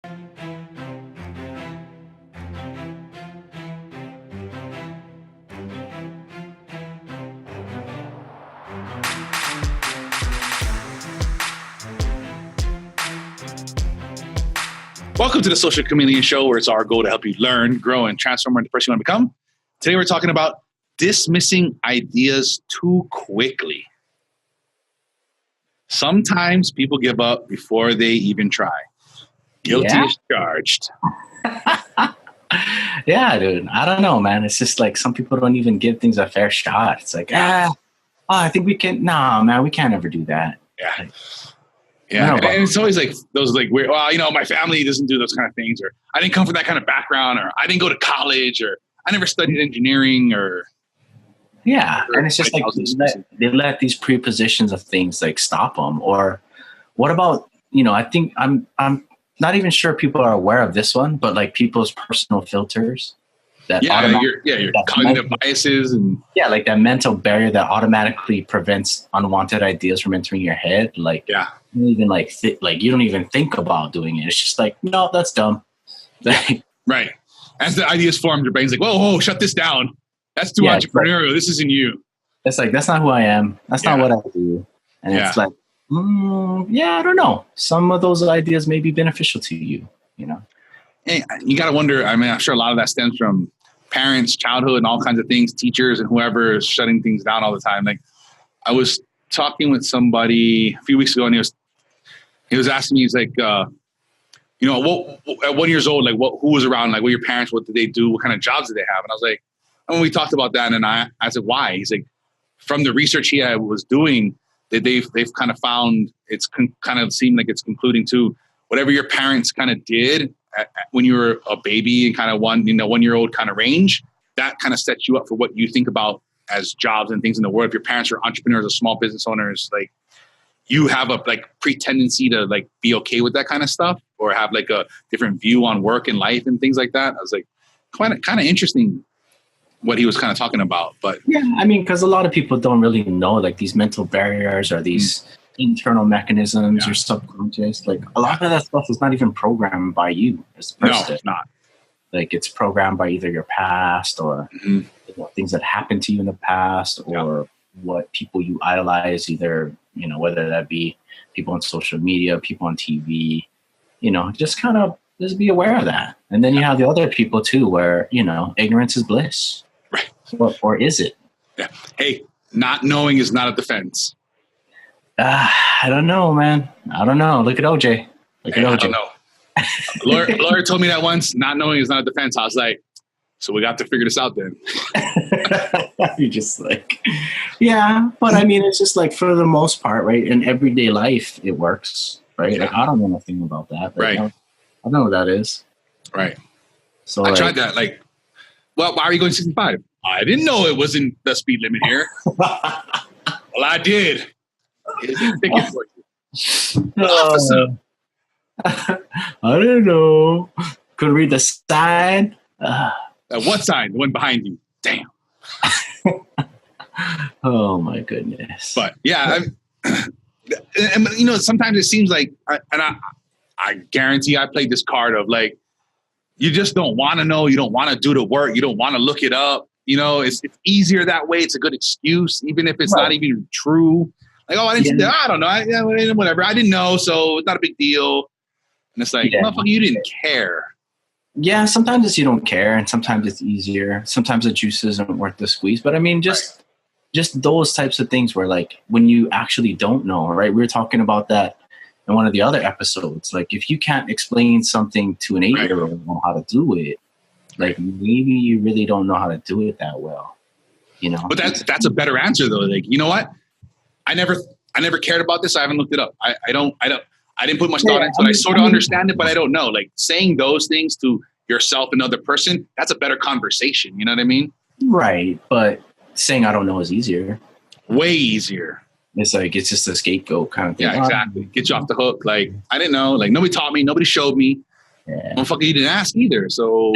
Welcome to the Social Chameleon Show, where it's our goal to help you learn, grow, and transform into the person you want to become. Today, we're talking about dismissing ideas too quickly. Sometimes people give up before they even try. Guilty as charged. Yeah, dude. I don't know, man. It's just like some people don't even give things a fair shot. It's like, I think we can. Nah, man, we can't ever do that. Yeah. Like, yeah. And it's always like those like weird, well, my family doesn't do those kind of things, or I didn't come from that kind of background, or I didn't go to college, or I never studied engineering, or. Yeah. And it's just like they let these prepositions of things like stop them. Or what about, I think I'm not even sure people are aware of this one, but like people's personal filters. Your cognitive biases and like that mental barrier that automatically prevents unwanted ideas from entering your head. Like, you don't even you don't even think about doing it. It's just like, no, that's dumb. Right. As the ideas formed, your brain's like, whoa, shut this down. That's too entrepreneurial. This isn't you. It's like, that's not who I am. That's not what I do. And it's like, I don't know. Some of those ideas may be beneficial to you, Hey, you got to wonder, I'm sure a lot of that stems from parents, childhood, and all kinds of things, teachers, and whoever is shutting things down all the time. Like, I was talking with somebody a few weeks ago, and he was asking me, he's like, at 1 year old, like, who was around, like, what your parents, what did they do, what kind of jobs did they have? And I was like, and when we talked about that, and I said, why? He's like, from the research he was doing, that they've kind of found it's kind of seemed like it's concluding to whatever your parents kind of did when you were a baby and kind of 1 year old kind of range, that kind of sets you up for what you think about as jobs and things in the world. If your parents are entrepreneurs or small business owners, like, you have a pre-tendency to like be okay with that kind of stuff, or have like a different view on work and life and things like that. I was like, kind of interesting what he was kind of talking about. But because a lot of people don't really know like these mental barriers or these internal mechanisms or subconscious. Like, a lot of that stuff is not even programmed by you as a person. No, it's not. Like, it's programmed by either your past or things that happened to you in the past, or what people you idolize, either, whether that be people on social media, people on TV, just be aware of that. And then you have the other people too, where, ignorance is bliss. Right. Or is it? Yeah. Hey, not knowing is not a defense. I don't know, man. I don't know. Look at OJ. I don't know. Laura told me that once. Not knowing is not a defense. I was like, so we got to figure this out then. You're just like, but I mean, it's just like, for the most part, right? In everyday life, it works, right? Yeah. Like, I don't know nothing about that. Right. I don't know what that is. Right. So I tried that. Like, well, why are you going 65? I didn't know it wasn't the speed limit here. Well, I did. Here's a ticket for you. Officer. I don't know. Couldn't read the sign. What sign? The one behind you. Damn. Oh my goodness. But sometimes it seems like, I guarantee I played this card of like, you just don't want to know. You don't want to do the work. You don't want to look it up. It's easier that way. It's a good excuse, even if it's not even true. Like, I didn't. I don't know. Whatever. I didn't know, so it's not a big deal. And it's like, motherfucker, you didn't care. Yeah, sometimes it's you don't care, and sometimes it's easier. Sometimes the juice isn't worth the squeeze. But I mean, just those types of things where, like, when you actually don't know, right? We were talking about that in one of the other episodes. Like, if you can't explain something to an 8-year-old on how to do it, like, maybe you really don't know how to do it that well, But that's a better answer though. Like, you know what? I never cared about this. I haven't looked it up. I didn't put much thought into it. I sort of understand it, but I don't know. Like, saying those things to yourself, another person, that's a better conversation. You know what I mean? Right. But saying I don't know is easier. Way easier. It's like, it's just a scapegoat kind of thing. Yeah, exactly. Get you off the hook. Like, I didn't know. Like, nobody taught me. Nobody showed me. Yeah. Motherfucker, you didn't ask either. So.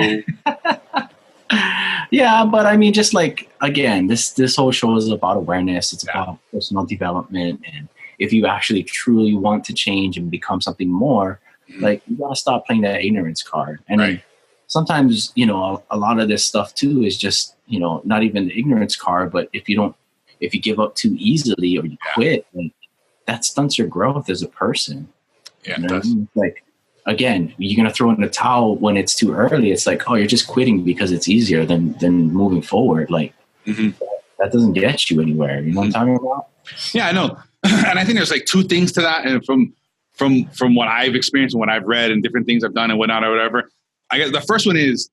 Yeah, but I mean, just like, again, this whole show is about awareness. It's about personal development. And if you actually truly want to change and become something more, Like, you gotta stop playing that ignorance card. And Right. then sometimes, you know, a lot of this stuff too is just, you know, not even the ignorance card, but if you give up too easily or you quit, like, that stunts your growth as a person. Yeah, you it know does. Like, again, you're gonna throw in the towel when it's too early. It's like, oh, you're just quitting because it's easier than moving forward. Like, that doesn't get you anywhere. You know what I'm talking about? Yeah, I know. And I think there's like two things to that. And from what I've experienced and what I've read and different things I've done and whatnot or whatever, I guess the first one is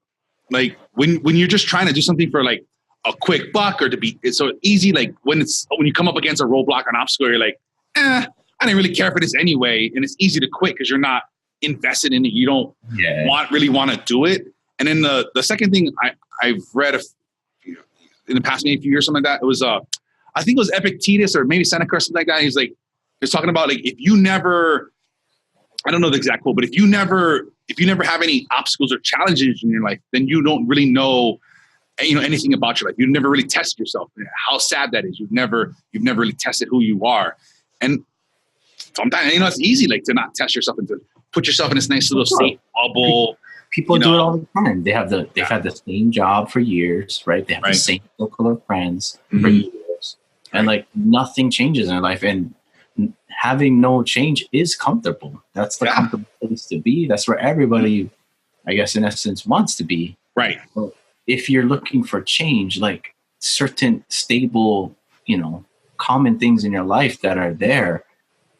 like when you're just trying to do something for like a quick buck or to be, it's so easy. Like when you come up against a roadblock or an obstacle, you're like, I didn't really care for this anyway. And it's easy to quit because you're not invested in it. You don't really want to do it. And then the second thing I've read in the past maybe a few years, something like that, it was I think it was Epictetus or maybe Seneca or something like that. He's talking about like, if you never, I don't know the exact quote, but if you never have any obstacles or challenges in your life, then you don't really know, anything about your life. You've never really tested yourself. How sad that is. You've never really tested who you are. And sometimes, it's easy like to not test yourself and to put yourself in this nice little safe bubble. People do it all the time. They've had the same job for years, right? They have the same circle of friends for years. And like nothing changes in their life. And having no change is comfortable. That's the comfortable place to be. That's where everybody, I guess, in essence, wants to be. Right. But if you're looking for change, like certain stable, common things in your life that are there,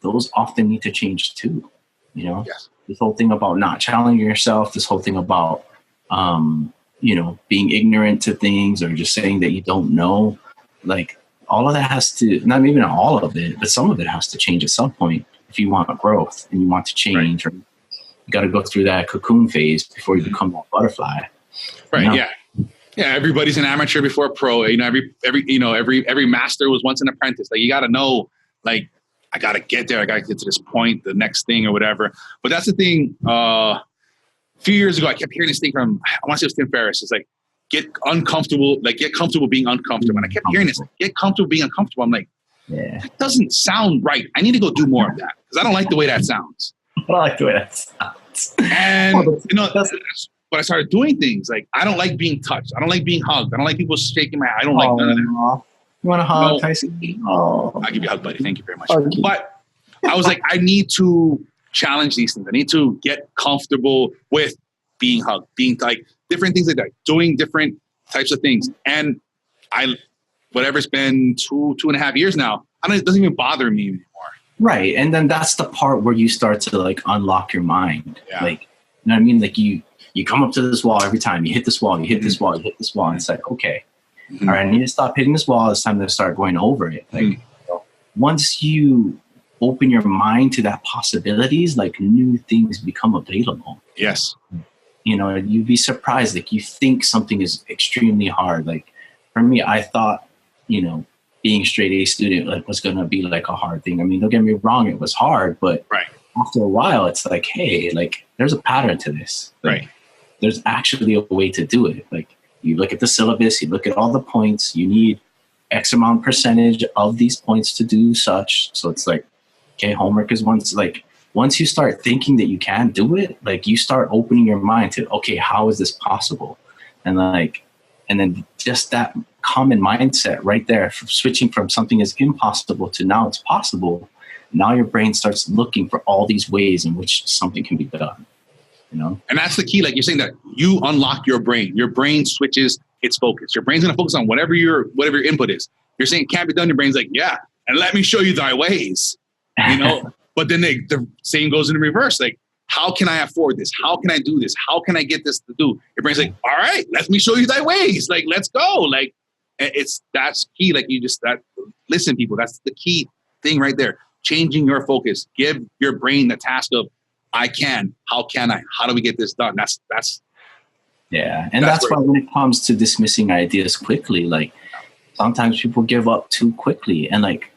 those often need to change too. Yes. This whole thing about not challenging yourself, this whole thing about, being ignorant to things or just saying that you don't know, like all of that has to, not even all of it, but some of it has to change at some point if you want growth and you want to change, or you got to go through that cocoon phase before you become that butterfly. Right. Yeah. Yeah. Everybody's an amateur before a pro. Every master was once an apprentice. Like you got to know, like, I got to get there. I got to get to this point, the next thing or whatever. But that's the thing. A few years ago, I kept hearing this thing from, I want to say it was Tim Ferriss. It's like, get comfortable being uncomfortable. And I kept hearing this, get comfortable being uncomfortable. I'm like, that doesn't sound right. I need to go do more of that because I don't like the way that sounds. I don't like the way that sounds. And, that's when I started doing things. Like, I don't like being touched. I don't like being hugged. I don't like people shaking my hand. I don't like none of that. You want a hug, Tyson? I'll give you a hug, buddy. Thank you very much. But I was like, I need to challenge these things. I need to get comfortable with being hugged, being like different things like that, doing different types of things. And whatever's been 2.5 years now, it doesn't even bother me anymore. Right. And then that's the part where you start to like unlock your mind. Yeah. Like, you know what I mean? Like you come up to this wall every time you hit this wall, you hit this wall, you hit this wall. And it's like, okay, all right, I need to stop hitting this wall. It's time to start going over it. Like once you open your mind to that possibilities, like new things become available. Yes. You'd be surprised. Like you think something is extremely hard. Like for me, I thought, being a straight A student was going to be like a hard thing. I mean, don't get me wrong. It was hard, but after a while it's like, hey, like there's a pattern to this. Like, there's actually a way to do it. Like you look at the syllabus, you look at all the points, you need X amount percentage of these points to do such. So it's like, okay, homework is once you start thinking that you can do it, like you start opening your mind to, okay, how is this possible? And then just that common mindset right there, switching from something is impossible to now it's possible. Now your brain starts looking for all these ways in which something can be done, And that's the key. Like you're saying that you unlock your brain. Your brain switches its focus. Your brain's going to focus on whatever your input is. You're saying it can't be done. Your brain's like, yeah, and let me show you thy ways, But then the same goes in the reverse. Like, how can I afford this? How can I do this? How can I get this to do? Your brain's like, all right, let me show you thy ways. Like, let's go. Like, that's key. Like listen, people, that's the key thing right there. Changing your focus. Give your brain the task of, I can. How can I? How do we get this done? That's And that's why when it comes to dismissing ideas quickly, like sometimes people give up too quickly, and like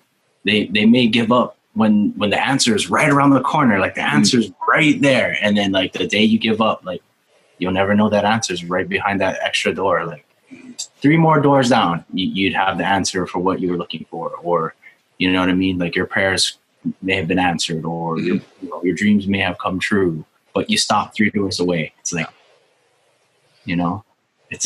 they may give up when the answer is right around the corner, like the answer is right there. And then like the day you give up, like you'll never know that answer is right behind that extra door. Like 3 more doors down, you'd have the answer for what you were looking for. Or, you know what I mean? Like your prayers may have been answered, or your dreams may have come true. but you stop 3 doors away. It's like, you know, I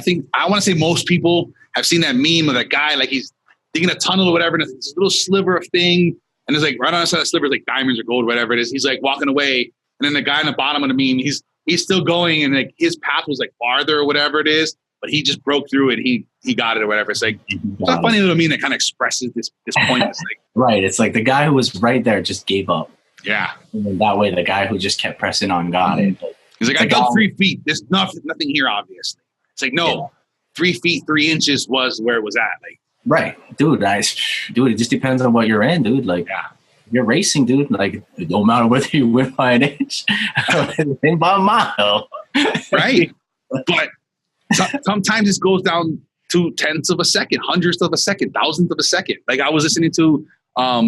think I want to say most people have seen that meme of that guy, like he's digging a tunnel or whatever, and it's this little sliver of thing, and there's like right on the side of the sliver is like diamonds or gold, whatever it is. He's like walking away, and then the guy on the bottom of the meme, he's still going, and like his path was like farther or whatever it is, but he just broke through it. He got it or whatever. It's like it's a funny little meme that kind of expresses this point. It's like, right. It's like the guy who was right there just gave up. Yeah. And then that way, the guy who just kept pressing on got it. He's like, I dug 3 feet. There's nothing here, obviously. It's like, no, 3 feet, 3 inches was where it was at. Like, right, dude. It just depends on what you're in, dude. Like, you're racing, dude. Like, it don't matter whether you win by an inch or by a mile. Right. But sometimes it goes down to tenths of a second, hundredths of a second, thousandths of a second. Like I was listening to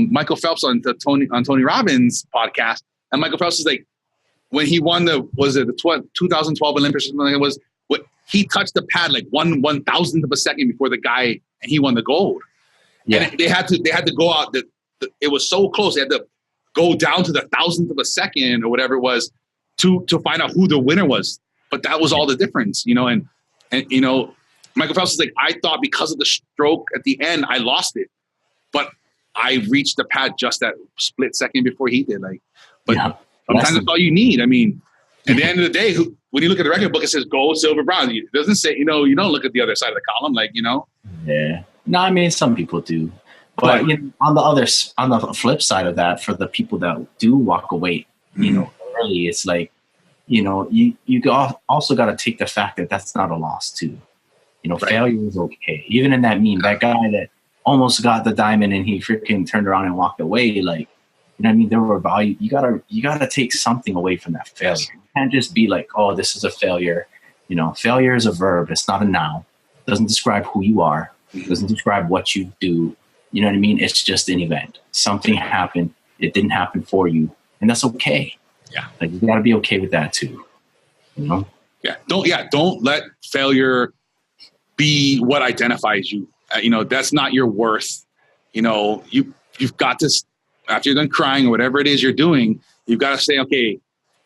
Michael Phelps on Tony Robbins' podcast, and Michael Phelps is like, when he won the 2012 Olympics or something, it was he touched the pad like 1/1000th of a second before the guy, and he won the gold. Yeah. And they had to go out. It was so close. They had to go down to the 1000th of a second or whatever it was to find out who the winner was. But that was all the difference, you know. And you know, Michael Phelps is like, I thought because of the stroke at the end, I lost it, but I reached the pad just that split second before he did. Like, but sometimes that's all you need. I mean, at the end of the day, when you look at the record book, it says gold, silver, bronze. It doesn't say, you know, you don't look at the other side of the column, like, you know. Yeah. No, I mean, some people do. But you know, on the flip side of that, for the people that do walk away, you know, early, it's like, you know, you also got to take the fact that that's not a loss too. You know, failure is okay. Even in that meme, that guy that almost got the diamond and he freaking turned around and walked away, like, you know what I mean? There were value. You gotta take something away from that failure. You can't just be like, oh, this is a failure. You know, failure is a verb. It's not a noun. It doesn't describe who you are. It doesn't describe what you do. You know what I mean? It's just an event. Something happened. It didn't happen for you. And that's okay. Yeah. Like, you gotta be okay with that too. You know? Don't let failure be what identifies you. You know, that's not your worth. You know, you've got to, after you're done crying or whatever it is you're doing, you've got to say, okay,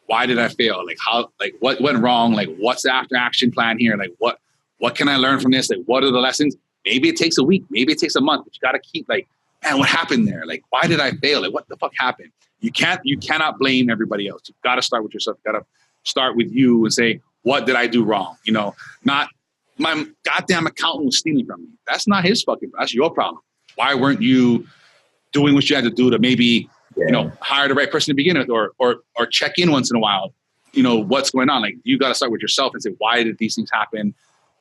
why did I fail? Like what went wrong? Like, what's the after action plan here? Like, what can I learn from this? Like, what are the lessons? Maybe it takes a week, maybe it takes a month, but you got to keep like, man, what happened there? Like, why did I fail? Like, what the fuck happened? You cannot blame everybody else. You've got to start with yourself. You got to start with you and say, what did I do wrong? You know, not my goddamn accountant was stealing from me. That's not his fucking, that's your problem. Why weren't you doing what you had to do to maybe, you know, hire the right person to begin with, or check in once in a while, you know, what's going on? Like, you got to start with yourself and say, why did these things happen?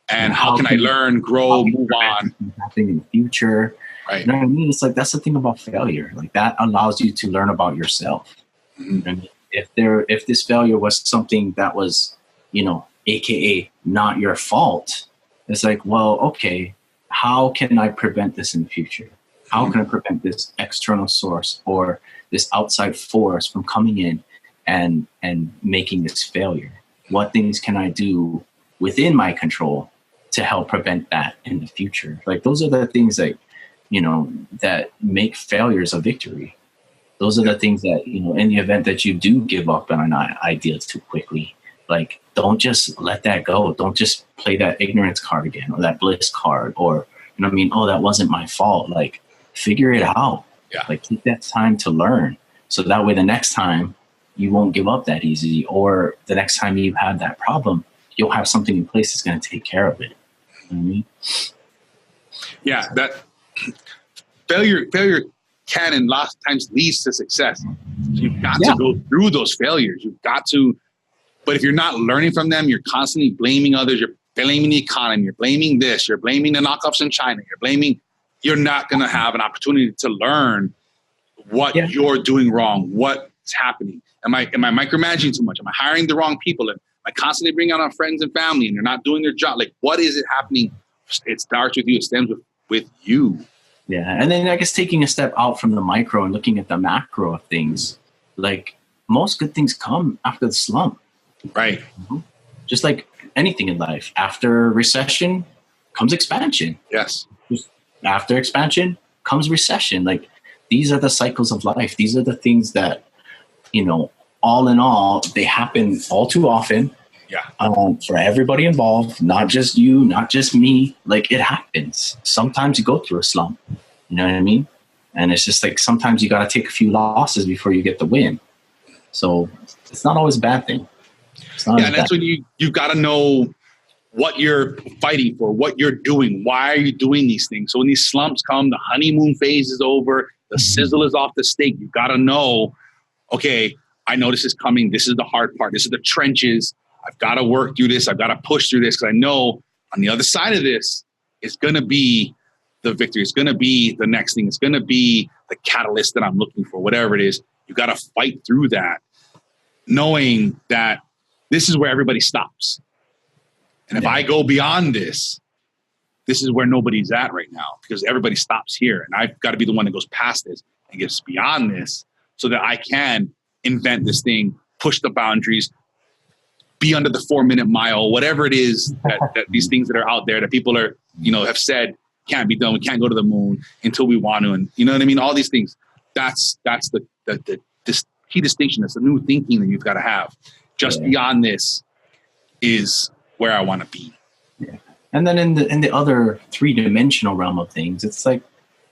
And how can I learn, grow, move on? Happening in the future. Right. You know what I mean? It's like, that's the thing about failure. Like, that allows you to learn about yourself. Mm-hmm. And if this failure was something that was, you know, AKA not your fault, it's like, well, okay, how can I prevent this in the future? How can I prevent this external source or this outside force from coming in and making this failure? What things can I do within my control to help prevent that in the future? Like, those are the things that, you know, that make failures a victory. Those are the things that, you know, in the event that you do give up on an idea too quickly, like, don't just let that go. Don't just play that ignorance card again, or that bliss card, or, you know what I mean? Oh, that wasn't my fault. Like, figure it out. Yeah. Like, take that time to learn. So that way, the next time you won't give up that easy, or the next time you have that problem, you'll have something in place that's going to take care of it. You know what I mean? Yeah, that failure can and lots of times leads to success. So you've got to go through those failures. You've got to, but if you're not learning from them, you're constantly blaming others. You're blaming the economy. You're blaming this. You're blaming the knockoffs in China. You're not going to have an opportunity to learn what you're doing wrong, what's happening. Am I micromanaging too much? Am I hiring the wrong people? Am I constantly bringing out our friends and family and they're not doing their job? Like, what is it happening? It starts with you. It stems with you. Yeah. And then I guess taking a step out from the micro and looking at the macro of things, like, most good things come after the slump. Right. Mm-hmm. Just like anything in life, after recession comes expansion. Yes. After expansion comes recession. Like, these are the cycles of life. These are the things that, you know, all in all, they happen all too often. Yeah. For everybody involved, not just you, not just me. Like, it happens. Sometimes you go through a slump. You know what I mean? And it's just like sometimes you got to take a few losses before you get the win. So it's not always a bad thing. And that's when you've got to know what you're fighting for, what you're doing, why are you doing these things. So when these slumps come, the honeymoon phase is over, the sizzle is off the steak. You've got to know, okay, I know this is coming. This is the hard part. This is the trenches. I've got to work through this. I've got to push through this because I know on the other side of this, it's going to be the victory. It's going to be the next thing. It's going to be the catalyst that I'm looking for, whatever it is. You've got to fight through that, knowing that this is where everybody stops. And if I go beyond this, this is where nobody's at right now because everybody stops here. And I've got to be the one that goes past this and gets beyond this so that I can invent this thing, push the boundaries, be under the 4-minute mile, whatever it is that these things that are out there that people are, have said can't be done. We can't go to the moon until we want to. And you know what I mean? All these things, that's the key distinction. That's the new thinking that you've got to have. Just beyond this is where I want to be. Yeah. And then in the other 3-dimensional realm of things, it's like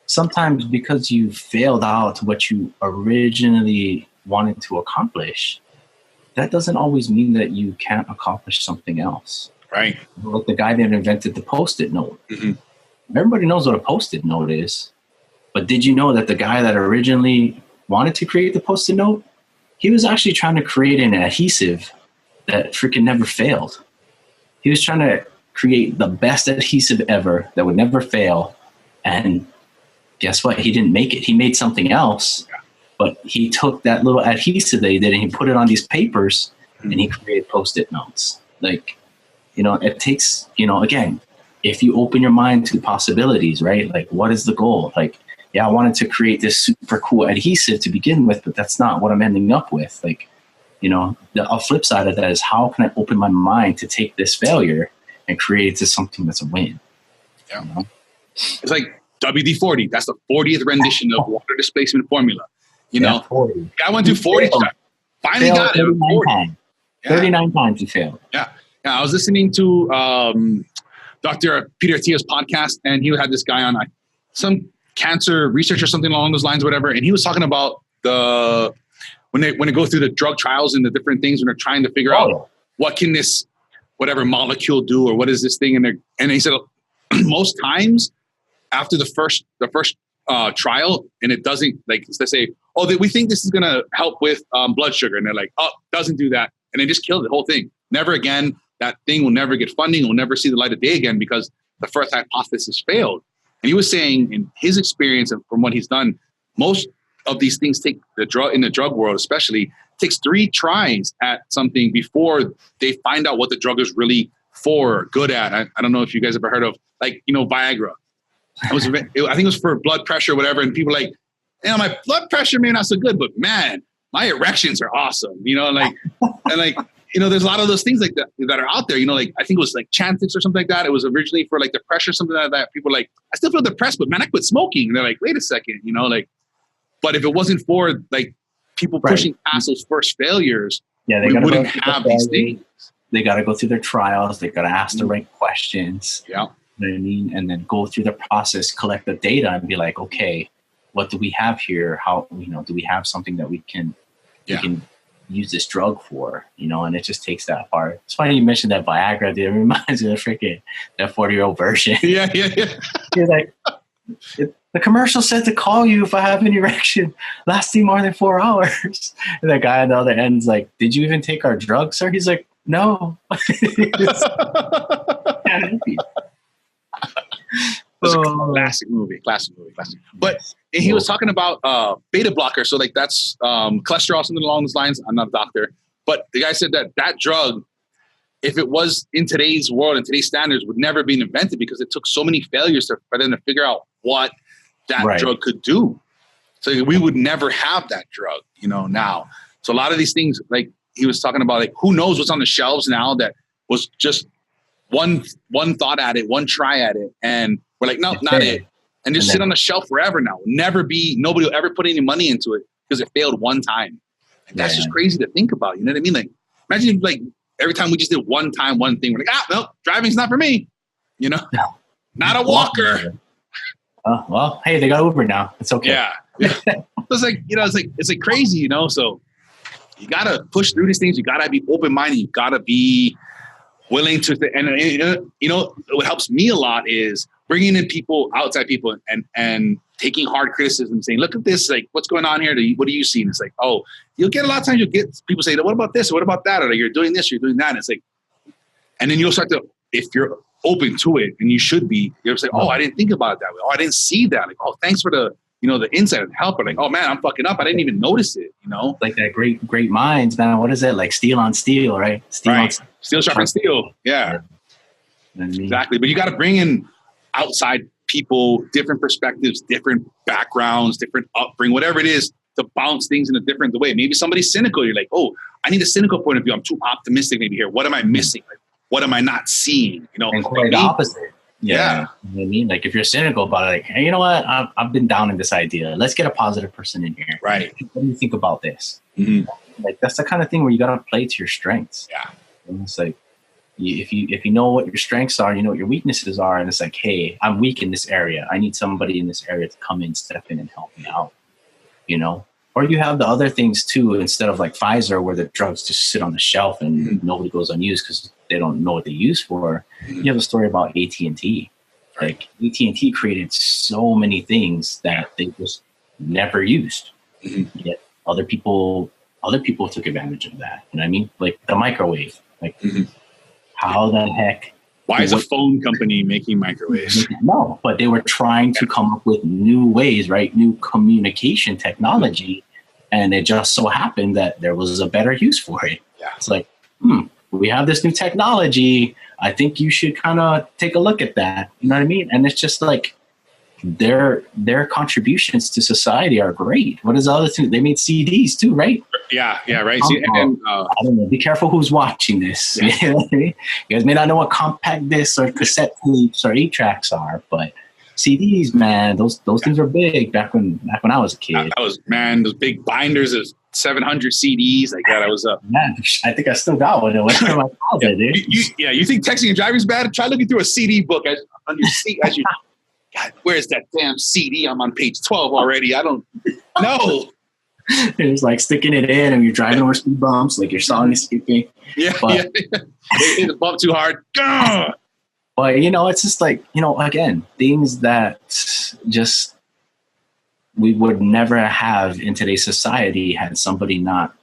sometimes because you failed out what you originally wanted to accomplish, that doesn't always mean that you can't accomplish something else. Right. Like the guy that invented the Post-it note. Mm-hmm. Everybody knows what a Post-it note is. But did you know that the guy that originally wanted to create the Post-it note, he was actually trying to create an adhesive that freaking never failed. He was trying to create the best adhesive ever that would never fail. And guess what? He didn't make it. He made something else. But he took that little adhesive that he did and he put it on these papers and he created Post-it notes. Like, it takes, again, if you open your mind to possibilities, right? Like, what is the goal? Like, I wanted to create this super cool adhesive to begin with, but that's not what I'm ending up with. Like, the flip side of that is how can I open my mind to take this failure and create it to something that's a win? Yeah. It's like WD-40. That's the 40th rendition of water displacement formula. 40. I went through 40. Finally got it. 40. 39 times you failed. Yeah. I was listening to Dr. Peter Attia's podcast, and he had this guy on some cancer research or something along those lines, whatever. And he was talking about when they go through the drug trials and the different things when they're trying to figure out what can this whatever molecule do or what is this thing, and he said most times after the first trial and it doesn't, like, they say, we think this is going to help with blood sugar, and they're like, doesn't do that, and they just kill the whole thing. Never again. That thing will never get funding. Will never see the light of day again because the first hypothesis failed. And he was saying, in his experience and from what he's done, most of these things take in the drug world, especially, takes 3 tries at something before they find out what the drug is really for, good at. I don't know if you guys ever heard of, Viagra. I think it was for blood pressure or whatever. And people are like, my blood pressure may not so good, but man, my erections are awesome. There's a lot of those things like that are out there. I think it was like Chantix or something like that. It was originally for like depression or something like that. People are like, I still feel depressed, but man, I quit smoking. And they're like, wait a second, but if it wasn't for like people pushing past those first failures, we wouldn't have these things. They got to go through their trials. They got to ask the right questions. Yeah. You know what I mean? And then go through the process, collect the data and be like, okay, what do we have here? How, do we have something that we can use this drug for, and it just takes that part. It's funny you mentioned that Viagra, dude. It reminds me of that 40-year-old version. Yeah. You're like, the commercial said to call you if I have an erection lasting more than 4 hours. And that guy on the other end's like, did you even take our drug, sir? He's like, no. It's a classic movie. But he was talking about beta blocker. So like that's cholesterol, something along those lines. I'm not a doctor. But the guy said that drug, if it was in today's world and today's standards, would never be invented because it took so many failures for them to figure out what that drug could do. So we would never have that drug, now. So a lot of these things, like he was talking about, like who knows what's on the shelves now that was just one thought at it, one try at it, and we're like, no, not it. And just sit on the shelf forever now. Nobody will ever put any money into it because it failed one time. Like, that's just crazy to think about. You know what I mean? Like, imagine if, like, every time we just did one thing, we're like, no, driving's not for me. You know, not a walker. Well, hey, they got Uber now. It's okay. Yeah. It's like, you know, it's like crazy, you know? So you got to push through these things. You got to be open-minded. You got to be willing to, and you know, what helps me a lot is bringing in people, outside people, and taking hard criticism, saying, look at this, like, what's going on here? What do you see? And it's like, oh, you'll get a lot of times you'll get people say, what about this? Or what about that? Or like, you're doing this, you're doing that. And it's like, and then you'll start to, if you're open to it, and you should be, you'll say, oh, I didn't think about it that way. Oh, I didn't see that. Like, oh, thanks for the, you know, the insight and help. Or like, oh man, I'm fucking up. I didn't even notice it, you know? Like that great minds, man. What is it? Like steel on steel, right? Steel sharpens steel. Yeah. Exactly. But you got to bring in outside people, different perspectives, different backgrounds, different upbringing, whatever it is, to bounce things in a different way. Maybe somebody's cynical. You're like, oh, I need a cynical point of view. I'm too optimistic maybe here. What am I missing? Like, what am I not seeing? You know, and quite the opposite. Yeah. You know what I mean? Like if you're cynical about it, like, hey, you know what? I've been down in this idea. Let's get a positive person in here. Right. What do you think about this? Mm-hmm. Like that's the kind of thing where you got to play to your strengths. Yeah. And it's like, if you know what your strengths are, you know what your weaknesses are, and it's like, hey, I'm weak in this area. I need somebody in this area to come in, step in, and help me out. You know, or you have the other things too. Instead of like Pfizer, where the drugs just sit on the shelf and nobody goes unused because they don't know what they use for. You have a story about AT&T. Like AT&T created so many things that they just never used. Yet other people took advantage of that. You know what I mean? Like the microwave. Like. How the heck? Why is a phone company making microwaves? No, but they were trying to come up with new ways, right? New communication technology. And it just so happened that there was a better use for it. Yeah. It's like, we have this new technology. I think you should kind of take a look at that. You know what I mean? And it's just like their contributions to society are great. What is the other thing? They made CDs too, right? Yeah, right. See, and, I don't know. Be careful who's watching this. Yeah. You guys may not know what compact discs or cassette tapes or 8-tracks are, but CDs, man, those things were big back when I was a kid. That was, man, those big binders of 700 CDs like that. I was up. Man, I think I still got one in my closet, dude. You think texting and driving is bad? Try looking through a CD book on your seat as you. God, where's that damn CD? I'm on page 12 already. I don't know. It's like sticking it in and you're driving over speed bumps, like your song is skipping. Yeah. They hit the bump too hard. Gah! But, you know, it's just like, you know, again, things that just we would never have in today's society had somebody not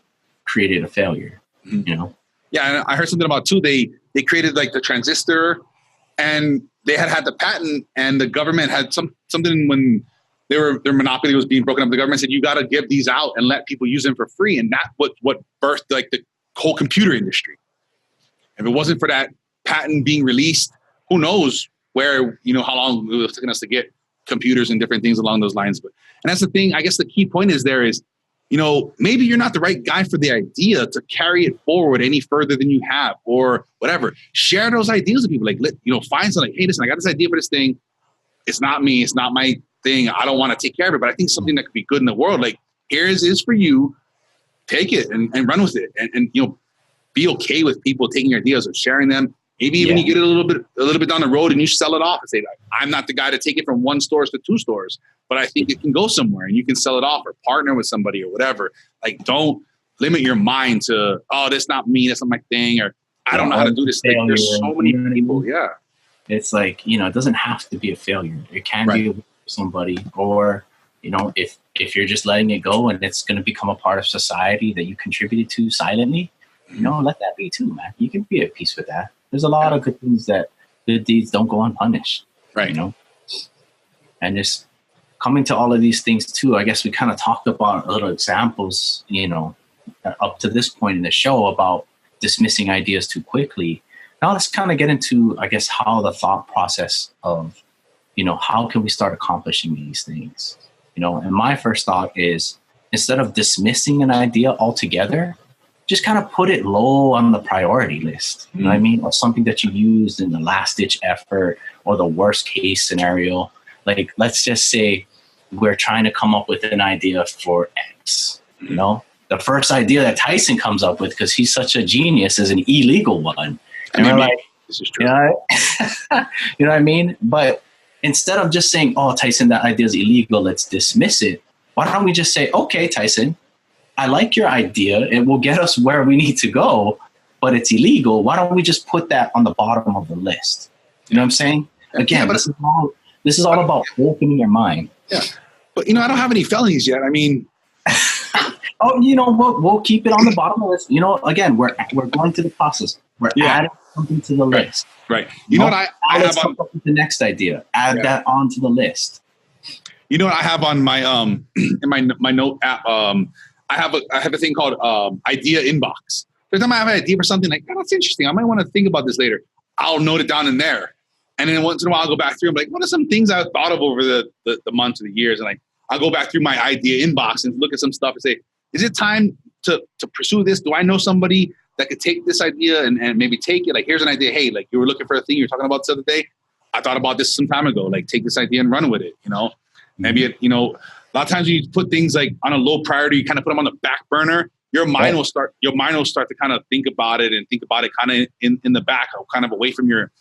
created a failure, you know? Yeah, and I heard something about, too, they created like the transistor, and they had the patent, and the government had something when their monopoly was being broken up. The government said, you got to give these out and let people use them for free. And that's what birthed like the whole computer industry. If it wasn't for that patent being released, who knows where, you know, how long it was taking us to get computers and different things along those lines. And that's the thing. I guess the key point is you know, maybe you're not the right guy for the idea to carry it forward any further than you have, or whatever. Share those ideas with people. Like, find something like, hey, listen, I got this idea for this thing. It's not me. It's not my thing. I don't want to take care of it, but I think something that could be good in the world. Like, here's is for you. Take it and run with it. And, you know, be okay with people taking your ideas or sharing them. Maybe even you get it a little bit down the road and you sell it off and say, I'm not the guy to take it from 1 store to 2 stores, but I think it can go somewhere and you can sell it off or partner with somebody or whatever. Like, don't limit your mind to, oh, that's not me. That's not my thing. Or I don't know how to do this thing. There's so many people. Yeah. It's like, you know, it doesn't have to be a failure. It can be somebody, or, you know, if you're just letting it go and it's going to become a part of society that you contributed to silently, you know, let that be too, man. You can be at peace with that. There's a lot of good things that good deeds don't go unpunished. Right. You know, and just coming to all of these things too, I guess we kind of talked about little examples, you know, up to this point in the show about dismissing ideas too quickly. Now let's kind of get into, I guess, how the thought process of, you know, how can we start accomplishing these things? You know, and my first thought is, instead of dismissing an idea altogether, just kind of put it low on the priority list. You know what I mean? Or something that you used in the last ditch effort or the worst case scenario. Like, let's just say we're trying to come up with an idea for X, you know? the first idea that Tyson comes up with, because he's such a genius, is an illegal one. And we're like, this is true. You know, you know what I mean? But instead of just saying, oh, Tyson, that idea is illegal, let's dismiss it. Why don't we just say, okay, Tyson, I like your idea. It will get us where we need to go, but it's illegal. Why don't we just put that on the bottom of the list? You know what I'm saying? Again, this is all about opening your mind. Yeah. But, I don't have any felonies yet. I mean. Oh, we'll keep it on the bottom of the list. Again, we're going through the process. We're adding something to the list. Right. You know what I let's have come up with the next idea. Add that onto the list. You know what I have on my in my note app? I have a thing called idea inbox. Every time I have an idea for something, like, oh, that's interesting, I might want to think about this later, I'll note it down in there. And then once in a while I'll go back through and be like, what are some things I've thought of over the months or the years? And like I'll go back through my idea inbox and look at some stuff and say, is it time to pursue this? Do I know somebody that could take this idea and maybe take it? Like, here's an idea. Hey, like, you were looking for a thing you were talking about this other day. I thought about this some time ago. Like, take this idea and run with it. Maybe a lot of times when you put things like on a low priority, you kind of put them on the back burner. Your mind will start to kind of think about it kind of in the back, or kind of away from your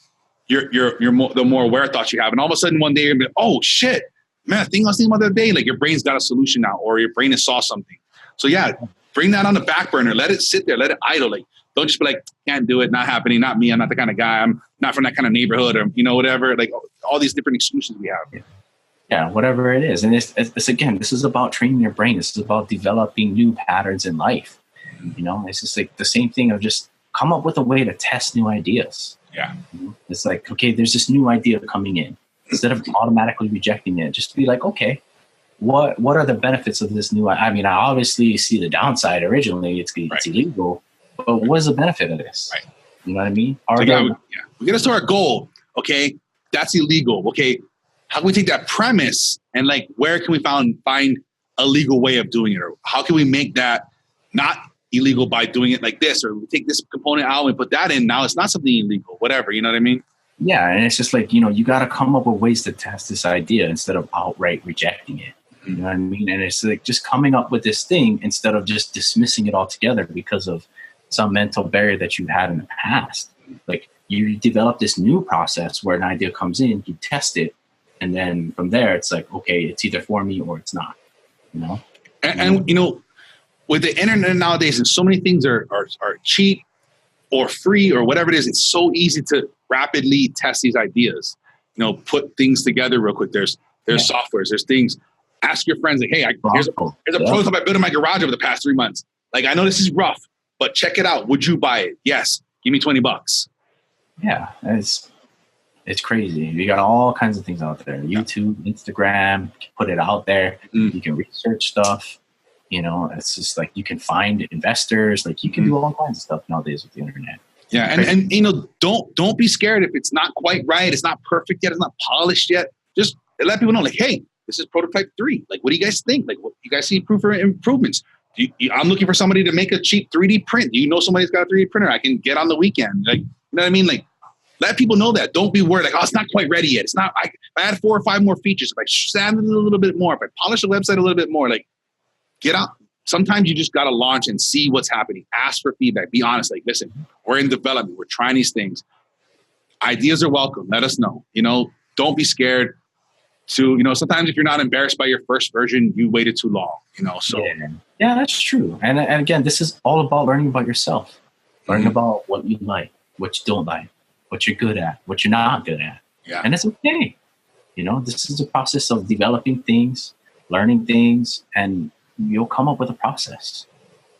the more aware thoughts you have. And all of a sudden one day you're gonna be, oh shit, man, the thing I was thinking about the other day, like your brain's got a solution now, or your brain has saw something. So yeah, bring that on the back burner. Let it sit there. Let it idle. Like, don't just be like, can't do it, not happening, not me. I'm not the kind of guy. I'm not from that kind of neighborhood, or whatever. Like all these different excuses we have. Yeah, whatever it is. And it's again, this is about training your brain. This is about developing new patterns in life. It's just like the same thing of just come up with a way to test new ideas. Yeah. It's like, okay, there's this new idea coming in. Instead of automatically rejecting it, just be like, okay, what are the benefits of this new? I mean, I obviously see the downside. Originally, it's illegal, but what is the benefit of this? Right. You know what I mean? We get us to our goal. Okay, that's illegal. Okay, how can we take that premise and like where can we find a legal way of doing it, or how can we make that not illegal by doing it like this, or we take this component out and we put that in. Now it's not something illegal. Whatever. You know what I mean? Yeah, and it's just like you got to come up with ways to test this idea instead of outright rejecting it. You know what I mean? And it's like just coming up with this thing instead of just dismissing it altogether because of some mental barrier that you had in the past. Like you develop this new process where an idea comes in, you test it, and then from there it's like, okay, it's either for me or it's not. And with the internet nowadays, and so many things are cheap or free or whatever it is, it's so easy to rapidly test these ideas. Put things together real quick. There's softwares, there's things. Ask your friends, like, hey, here's a prototype I built in my garage over the past 3 months. Like, I know this is rough, but check it out. Would you buy it? Yes. Give me $20. Yeah, it's crazy. You got all kinds of things out there. YouTube, Instagram, put it out there. You can research stuff. It's just like you can find investors. Like you can do all kinds of stuff nowadays with the internet. Yeah, and don't be scared if it's not quite right. It's not perfect yet. It's not polished yet. Just let people know, like, hey, this is prototype 3. Like, what do you guys think? Like, what you guys see proof for improvements? I'm looking for somebody to make a cheap 3D print. Do you know somebody's got a 3D printer I can get on the weekend? Like, you know what I mean? Like, let people know that. Don't be worried. Like, oh, it's not quite ready yet. It's not. If I add 4 or 5 more features, if I sand it a little bit more, if I polish the website a little bit more, like, get out. Sometimes you just got to launch and see what's happening. Ask for feedback. Be honest. Like, listen, we're in development. We're trying these things. Ideas are welcome. Let us know. Don't be scared to, sometimes if you're not embarrassed by your first version, you waited too long, so. Yeah, that's true. And again, this is all about learning about yourself, learning about what you like, what you don't like, what you're good at, what you're not good at. Yeah. And it's okay. This is a process of developing things, learning things, and you'll come up with a process.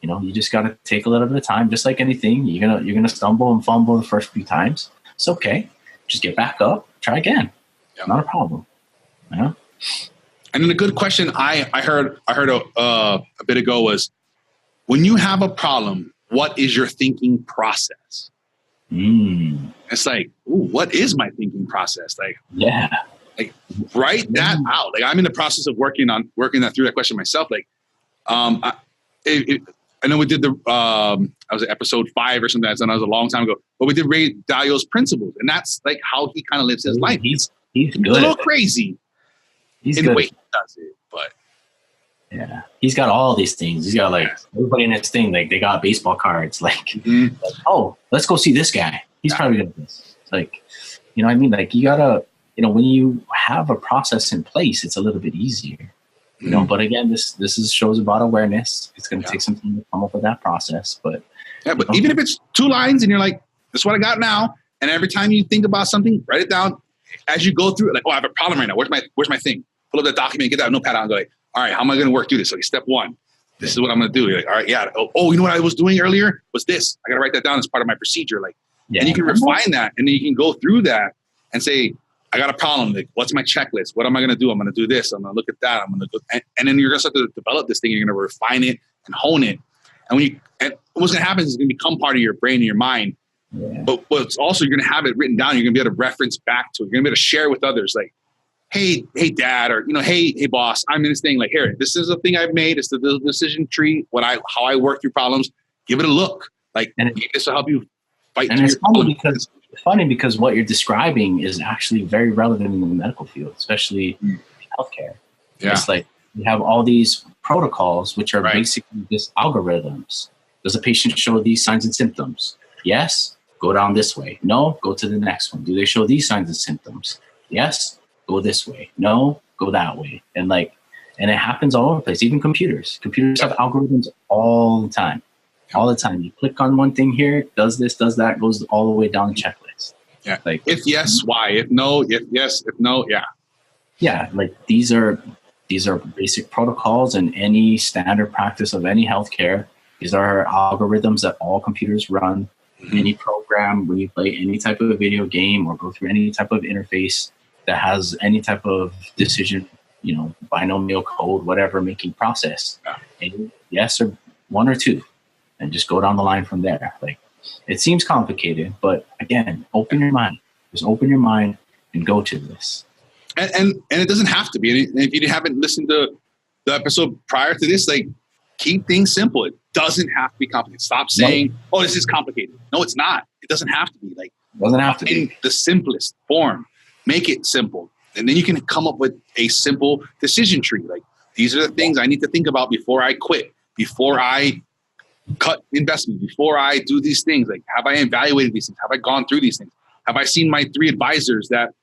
You just got to take a little bit of time, just like anything. You're gonna stumble and fumble the first few times. It's okay. Just get back up, try again. Yep. Not a problem. Yeah. And then a good question I heard a bit ago was, when you have a problem, what is your thinking process? It's like, ooh, what is my thinking process? Like, yeah, like write that out. Like, I'm in the process of working that through that question myself. Like, I know we did I was at episode 5 or something. That was a long time ago, but we did Ray Dalio's principles, and that's like how he kind of lives his life. He's a little crazy. He's in good. the way he does it, but Yeah, he's got all these things. He's got like everybody in his thing. Like they got baseball cards. Like, oh, let's go see this guy. He's probably good at this. It's like, you know what I mean? Like you gotta, you know, when you have a process in place, it's a little bit easier. You know, but again, this shows about awareness. It's going to take some time to come up with that process. But but even if it's 2 lines and you're like, this is what I got now. And every time you think about something, write it down as you go through it. Like, oh, I have a problem right now. Where's my thing? Pull up that document, get that notepad out and go like, all right, how am I going to work through this? So step 1, this is what I'm going to do. You're like, all right, yeah. Oh, you know what I was doing earlier was this. I got to write that down as part of my procedure. Like, and you can refine that. And then you can go through that and say, I got a problem. Like, what's my checklist? What am I going to do? I'm going to do this. I'm going to look at that. I'm going to go, and then you're going to start to develop this thing. You're going to refine it and hone it. And what's going to happen is it's going to become part of your brain and your mind. Yeah. But what's also, you're going to have it written down. You're going to be able to reference back to it. You're going to be able to share with others. Like, hey, dad, or, you know, hey, boss, I'm in this thing. Like, here, this is a thing I've made. It's the decision tree. How I work through problems. Give it a look. Like, this will help you fight. And it's funny because what you're describing is actually very relevant in the medical field, especially healthcare. Yeah. It's like you have all these protocols, which are basically just algorithms. Does a patient show these signs and symptoms? Yes, go down this way. No, go to the next one. Do they show these signs and symptoms? Yes, go this way. No, go that way. And it happens all over the place. Even computers. Computers have algorithms all the time. All the time. You click on one thing here, does this, does that, goes all the way down the checklist. Yeah. Like, if yes, why? If no, if yes, if no, yeah. Yeah. Like these are basic protocols in any standard practice of any healthcare. These are algorithms that all computers run. Any program, when you play any type of video game or go through any type of interface that has any type of decision, you know, binomial code, whatever, making process. Yeah. And yes, or 1 or 2. And just go down the line from there. Like, it seems complicated, but again, open your mind. Just open your mind and go to this. And it doesn't have to be. And if you haven't listened to the episode prior to this, like, keep things simple. It doesn't have to be complicated. Stop saying, "Oh, this is complicated." No, it's not. It doesn't have to be. Like, it doesn't have to be. In the simplest form. Make it simple, and then you can come up with a simple decision tree. Like, these are the things I need to think about before I quit, before I cut investment, before I do these things. Like, have I evaluated these things? Have I gone through these things? Have I seen my 3 advisors that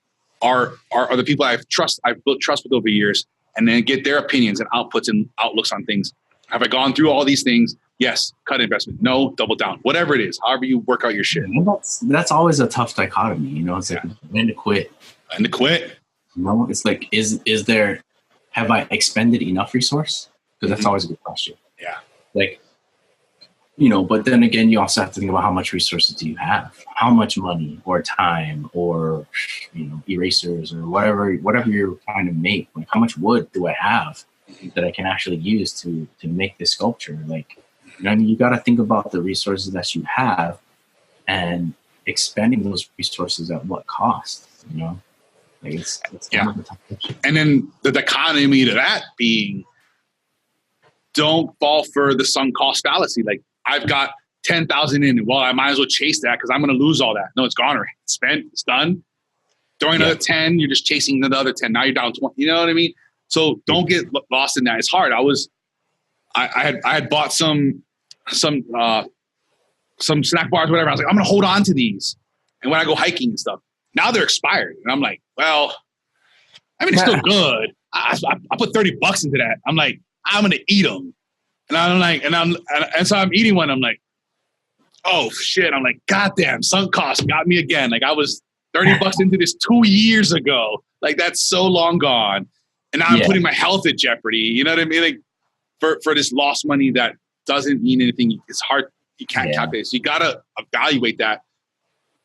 are the people I've built trust with over years, and then get their opinions and outputs and outlooks on things? Have I gone through all these things? Yes, cut investment. No, double down. Whatever it is, however you work out your shit. Well, that's always a tough dichotomy. You know, it's like when to quit. When to quit. You know, it's like, have I expended enough resource? Because that's always a good question. Yeah. Like, you know, but then again, you also have to think about how much resources do you have? How much money or time or, you know, erasers or whatever you're trying to make. Like, how much wood do I have that I can actually use to make this sculpture? Like, you know, I mean, you got to think about the resources that you have and expending those resources at what cost, you know? Like, it's kind of a tough question. And then the dichotomy to that being, don't fall for the sunk cost fallacy. Like, I've got 10,000 in, well, I might as well chase that because I'm going to lose all that. No, it's gone already. It's spent. It's done. Throwing another 10, you're just chasing the other 10. Now you're down 20. You know what I mean? So don't get lost in that. It's hard. I had bought some snack bars, whatever. I was like, I'm going to hold on to these. And when I go hiking and stuff, now they're expired. And I'm like, well, I mean, it's still good. I put $30 into that. I'm like, I'm going to eat them. And I'm like, and so I'm eating one. I'm like, oh shit. I'm like, goddamn, sunk cost got me again. Like, I was $30 into this 2 years ago. Like, that's so long gone. And now I'm putting my health at jeopardy. You know what I mean? Like, for this lost money that doesn't mean anything. It's hard. You can't calculate. So you got to evaluate that.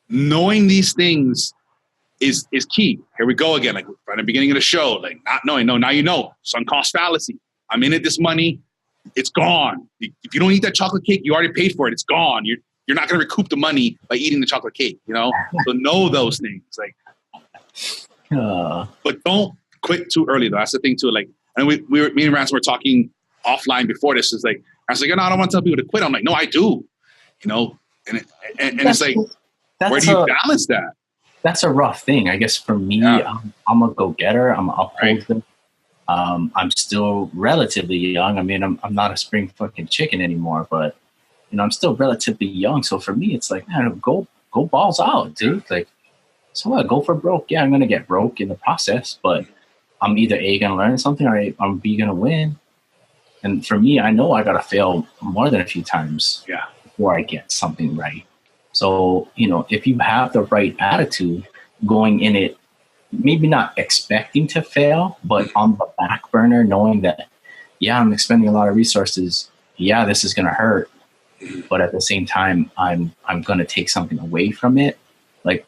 Knowing these things is key. Here we go again. Like, from the beginning of the show, like, not knowing. No, now you know. Sunk cost fallacy. I'm in it this money. It's gone. If you don't eat that chocolate cake, you already paid for it. It's gone. You're not going to recoup the money by eating the chocolate cake, you know? So know those things. Like, but don't quit too early though. That's the thing too. Like, and me and Ransom were talking offline before this. Is like, I was like, no, I don't want to tell people to quit. I'm like, no, I do. You know, and it's like, where do you balance that? That's a rough thing, I guess. For me, I'm a go-getter. I'm uphold them. I'm still relatively young. I mean, I'm not a spring fucking chicken anymore, but I'm still relatively young. So for me, it's like, man, go balls out, dude. Like, so what? Go for broke. Yeah, I'm gonna get broke in the process, but I'm either A, gonna learn something, or I'm B, gonna win. And for me, I know I gotta fail more than a few times before I get something right. So, if you have the right attitude going in it, maybe not expecting to fail, but on the back burner, knowing that, I'm expending a lot of resources. Yeah, this is gonna hurt, but at the same time, I'm gonna take something away from it. Like,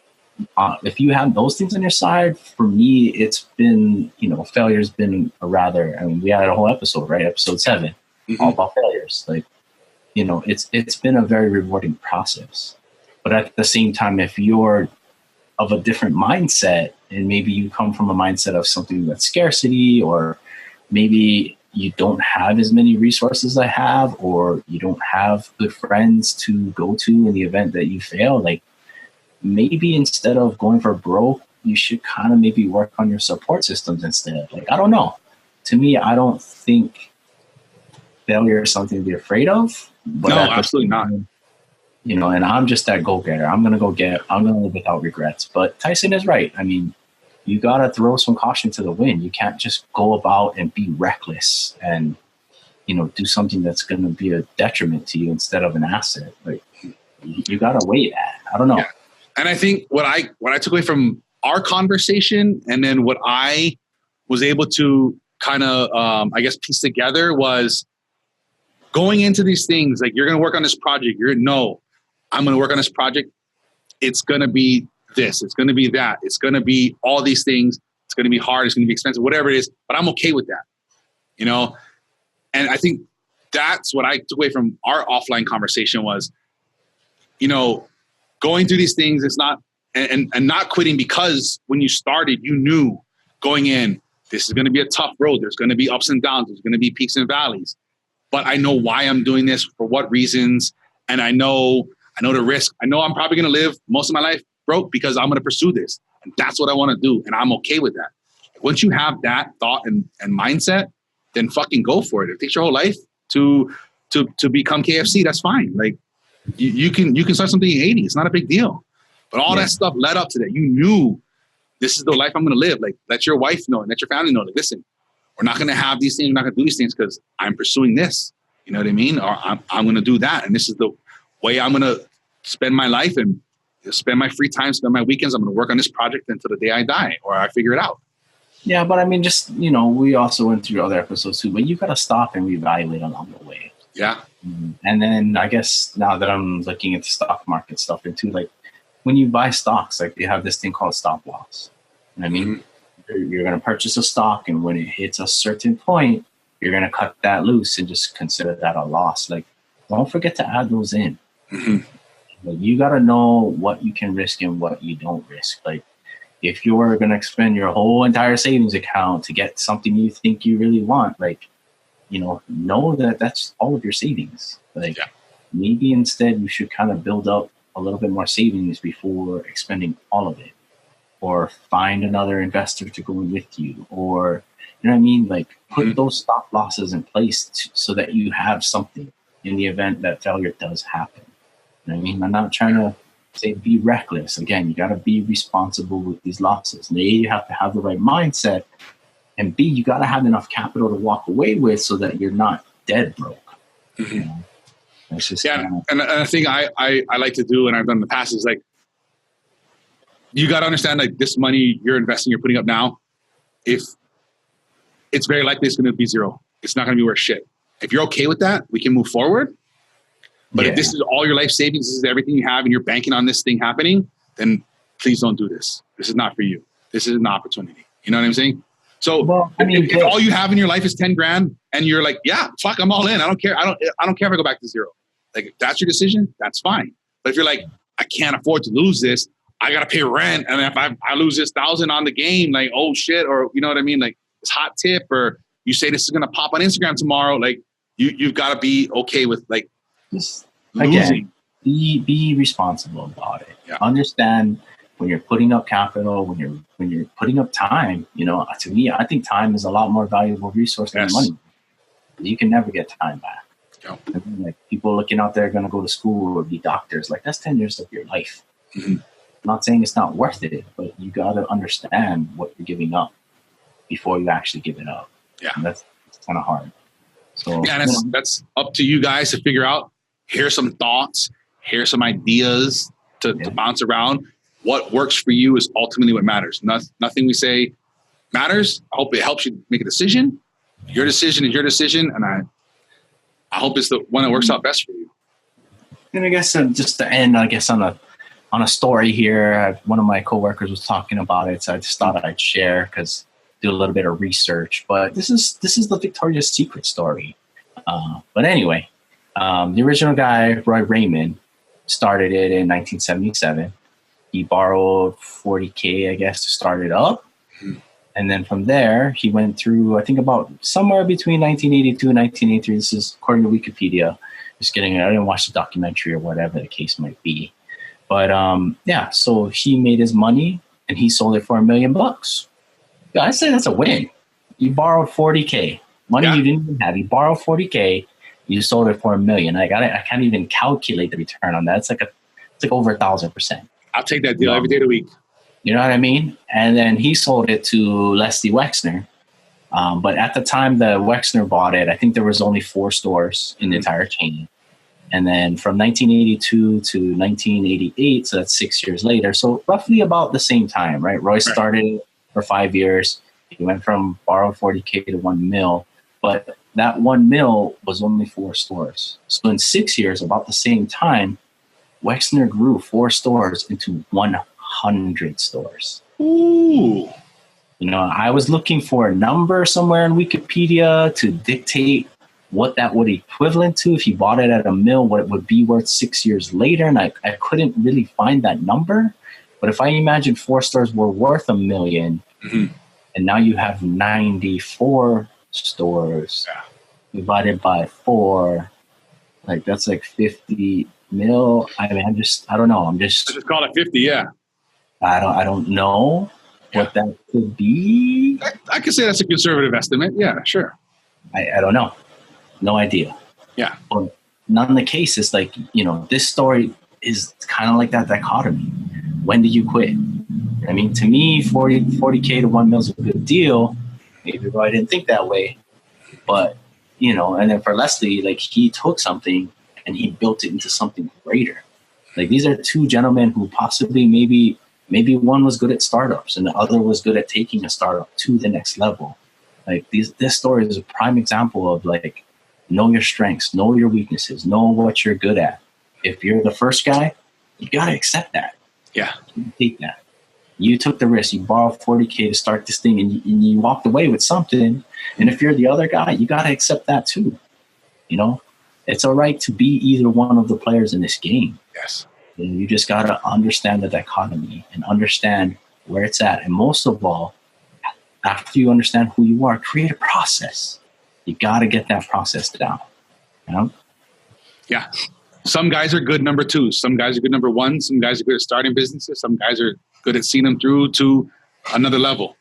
if you have those things on your side, for me, it's been, failure's been we had a whole episode, right? Episode 7, all about failures. Like, it's been a very rewarding process. But at the same time, if you're of a different mindset, and maybe you come from a mindset of something that's scarcity, or maybe you don't have as many resources I have, or you don't have good friends to go to in the event that you fail, like, maybe instead of going for broke, you should kind of maybe work on your support systems instead. Like, I don't know. To me, I don't think failure is something to be afraid of. But no, absolutely not. And I'm just that go-getter. I'm going to live without regrets. But Tyson is right. I mean, you got to throw some caution to the wind. You can't just go about and be reckless and, do something that's going to be a detriment to you instead of an asset. Like, you got to weigh that. I don't know. Yeah. And I think what I took away from our conversation, and then what I was able to kind of, piece together, was going into these things. Like, you're going to work on this project. I'm going to work on this project. It's going to be this. It's going to be that. It's going to be all these things. It's going to be hard. It's going to be expensive, whatever it is. But I'm okay with that, And I think that's what I took away from our offline conversation was, going through these things. It's not, and not quitting, because when you started, you knew going in, this is going to be a tough road. There's going to be ups and downs. There's going to be peaks and valleys. But I know why I'm doing this, for what reasons. And I know the risk. I know I'm probably going to live most of my life broke, because I'm going to pursue this. And that's what I want to do. And I'm okay with that. Once you have that thought and mindset, then fucking go for it. If it takes your whole life to become KFC, that's fine. Like, you can start something in 80. It's not a big deal. But all that stuff led up to that. You knew, this is the life I'm going to live. Like, let your wife know, and let your family know. Like, listen, we're not going to have these things. We're not going to do these things because I'm pursuing this. You know what I mean? Or I'm going to do that. And this is the way I'm going to spend my life and spend my free time, spend my weekends. I'm going to work on this project until the day I die, or I figure it out. Yeah, but I mean, just, we also went through other episodes too, but you got to stop and reevaluate along the way. Yeah. And then I guess now that I'm looking at the stock market stuff too, like, when you buy stocks, like, they have this thing called stop loss. And I mean, you're going to purchase a stock, and when it hits a certain point, you're going to cut that loose and just consider that a loss. Like, don't forget to add those in. Like, you got to know what you can risk and what you don't risk. Like, if you're going to expend your whole entire savings account to get something you think you really want, like, know that that's all of your savings. Like, maybe instead you should kind of build up a little bit more savings before expending all of it, or find another investor to go in with you, or, you know what I mean? Like, put those stop losses in place so that you have something in the event that failure does happen. You know what I mean? I'm not trying to say be reckless. Again, you got to be responsible with these losses. And A, you have to have the right mindset, and B, you got to have enough capital to walk away with so that you're not dead broke. It's just and I think I like to do, and I've done in the past, is like, you got to understand, like, this money you're investing, you're putting up now, if it's very likely it's going to be zero. It's not going to be worth shit. If you're okay with that, we can move forward. But if this is all your life savings, this is everything you have, and you're banking on this thing happening, then please don't do this. This is not for you. This is an opportunity. You know what I'm saying? So if all you have in your life is 10 grand and you're like, yeah, fuck, I'm all in. I don't care. I don't care if I go back to zero. Like, if that's your decision, that's fine. But if you're like, I can't afford to lose this, I got to pay rent. And if I lose this 1,000 on the game, like, oh shit. Or, you know what I mean? Like, this hot tip, or you say this is going to pop on Instagram tomorrow. Like, you've got to be okay with, like, just, losing. Again, be responsible about it. Yeah. Understand when you're putting up capital, when you're putting up time, to me, I think time is a lot more valuable resource than money. You can never get time back. Yep. I mean, like people looking out there going to go to school or be doctors, like that's 10 years of your life. Mm-hmm. I'm not saying it's not worth it, but you got to understand what you're giving up before you actually give it up. Yeah. And that's kind of hard. So yeah, that's up to you guys to figure out. Here's some thoughts. Here's some ideas to bounce around. What works for you is ultimately what matters. Nothing we say matters. I hope it helps you make a decision. Your decision is your decision, and I hope it's the one that works out best for you. And I guess just to end, on a story here, one of my coworkers was talking about it, so I just thought I'd share because do a little bit of research. But this is the Victoria's Secret story. But anyway, the original guy, Roy Raymond, started it in 1977. He borrowed $40K, I guess, to start it up. And then from there, he went through, I think, about somewhere between 1982 and 1983. This is according to Wikipedia. Just kidding. I didn't watch the documentary or whatever the case might be. But so he made his money and he sold it for $1 million. Yeah, I'd say that's a win. You borrowed $40K, money you didn't even have. You borrowed $40K, you sold it for $1 million. I can't even calculate the return on that. It's like over 1,000%. I'll take that deal every day of the week. You know what I mean? And then he sold it to Leslie Wexner. But at the time that Wexner bought it, I think there was only 4 stores in the entire chain. And then from 1982 to 1988, so that's 6 years later. So roughly about the same time, right? Roy started for 5 years. He went from borrowed $40K to $1 million. But that $1 million was only 4 stores. So in 6 years, about the same time, Wexner grew 4 stores into 100 stores. Ooh. I was looking for a number somewhere in Wikipedia to dictate what that would equivalent to if he bought it at $1 million, what it would be worth 6 years later. And I couldn't really find that number. But if I imagine 4 stores were worth $1 million, and now you have 94 stores divided by 4, like that's like 50 mil. I mean, I don't know. Let's just call it 50. Yeah. I don't know what that could be. I could say that's a conservative estimate. Yeah, sure. I don't know. No idea. Yeah. But none of the cases, like, this story is kind of like that dichotomy. When do you quit? I mean, to me, 40K to $1 million is a good deal. Maybe I didn't think that way. But, and then for Leslie, like, he took something and he built it into something greater. Like, these are 2 gentlemen who possibly maybe one was good at startups and the other was good at taking a startup to the next level. Like, this story is a prime example of, like, know your strengths, know your weaknesses, know what you're good at. If you're the first guy, you got to accept that. Yeah. You take that. You took the risk. You borrowed $40K to start this thing and you walked away with something. And if you're the other guy, you got to accept that too. It's all right to be either one of the players in this game. Yes. And you just got to understand the dichotomy and understand where it's at. And most of all, after you understand who you are, create a process. You got to get that process down. Yeah. Some guys are good number 2. Some guys are good number 1. Some guys are good at starting businesses. Some guys are good at seeing them through to another level.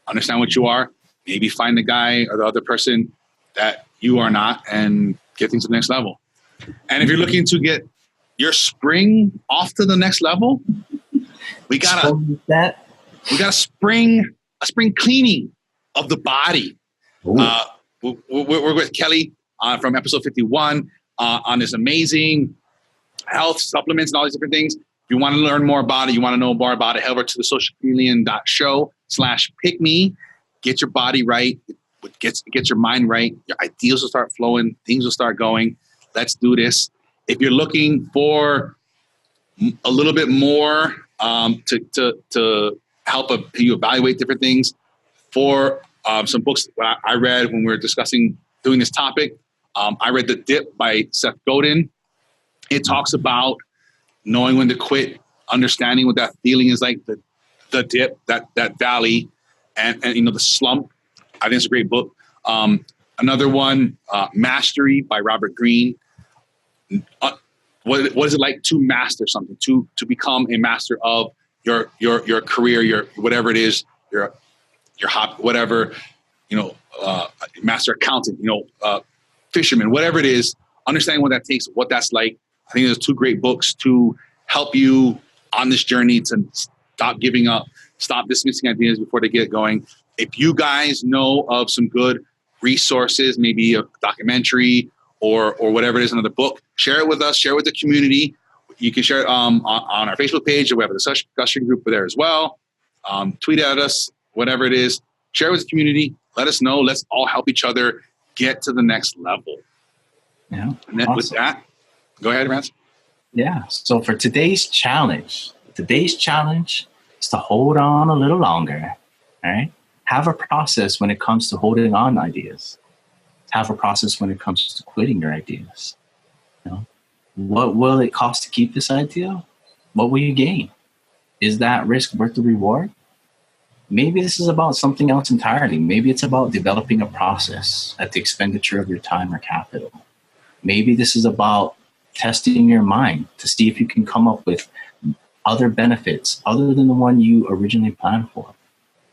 Understand what you are. Maybe find the guy or the other person that you are not and get things to the next level. And if you're looking to get your spring off to the next level, we got a spring cleaning of the body. We're with Kelly from episode 51 on this amazing health supplements and all these different things. If you want to learn more about it, you want to know more about it, head over to the socialchameleon.show/pick-me. Get your body right. Get your mind right. Your ideas will start flowing. Things will start going. Let's do this. If you're looking for a little bit more to help you evaluate different things, for some books I read when we were doing this topic, I read The Dip by Seth Godin. It talks about knowing when to quit, understanding what that feeling is like, the dip, that valley, and the slump. I think it's a great book. Another one, Mastery by Robert Greene. What is it like to master something, to become a master of your career, your whatever it is, your hobby, whatever, master accountant, fisherman, whatever it is, understanding what that takes, what that's like. I think there's 2 great books to help you on this journey to stop giving up, stop dismissing ideas before they get going. If you guys know of some good resources, maybe a documentary or whatever it is, another book, share it with us, share it with the community. You can share it on our Facebook page, or we have a discussion group there as well. Tweet at us, whatever it is. Share it with the community. Let us know. Let's all help each other get to the next level. Yeah. And then with that, go ahead, Rance. Yeah. So for today's challenge is to hold on a little longer. All right. Have a process when it comes to holding on ideas. Have a process when it comes to quitting your ideas. What will it cost to keep this idea? What will you gain? Is that risk worth the reward? Maybe this is about something else entirely. Maybe it's about developing a process at the expenditure of your time or capital. Maybe this is about testing your mind to see if you can come up with other benefits other than the one you originally planned for.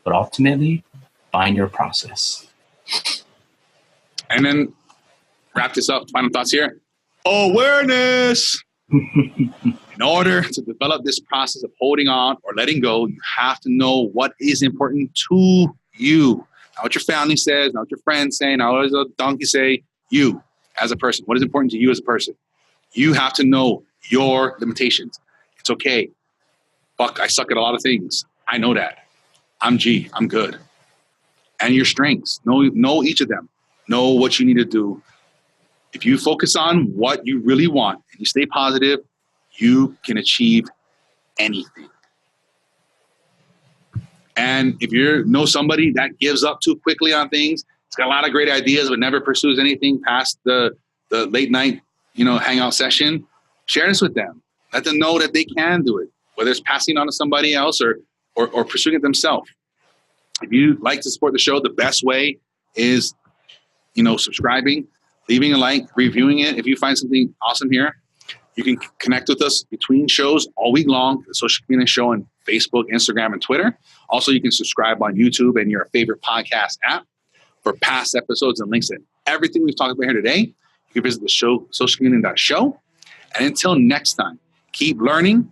But ultimately, find your process. And then wrap this up. Final thoughts here. Awareness. In order to develop this process of holding on or letting go, you have to know what is important to you. Not what your family says, not what your friends say, not what a donkey say. You as a person. What is important to you as a person? You have to know your limitations. It's okay. Fuck, I suck at a lot of things. I know that. I'm G. I'm good. And your strengths. Know each of them. Know what you need to do. If you focus on what you really want and you stay positive, you can achieve anything. And if you know somebody that gives up too quickly on things, it's got a lot of great ideas but never pursues anything past the late night, hangout session, share this with them. Let them know that they can do it, whether it's passing on to somebody else or pursuing it themselves. If you like to support the show, the best way is, subscribing, leaving a like, reviewing it. If you find something awesome here, you can connect with us between shows all week long, the Social Chameleon Show on Facebook, Instagram, and Twitter. Also, you can subscribe on YouTube and your favorite podcast app for past episodes and links to everything we've talked about here today. You can visit the show, socialchameleon.show. And until next time, keep learning,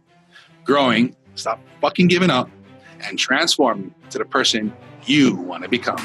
growing, stop fucking giving up, and transforming to the person you want to become.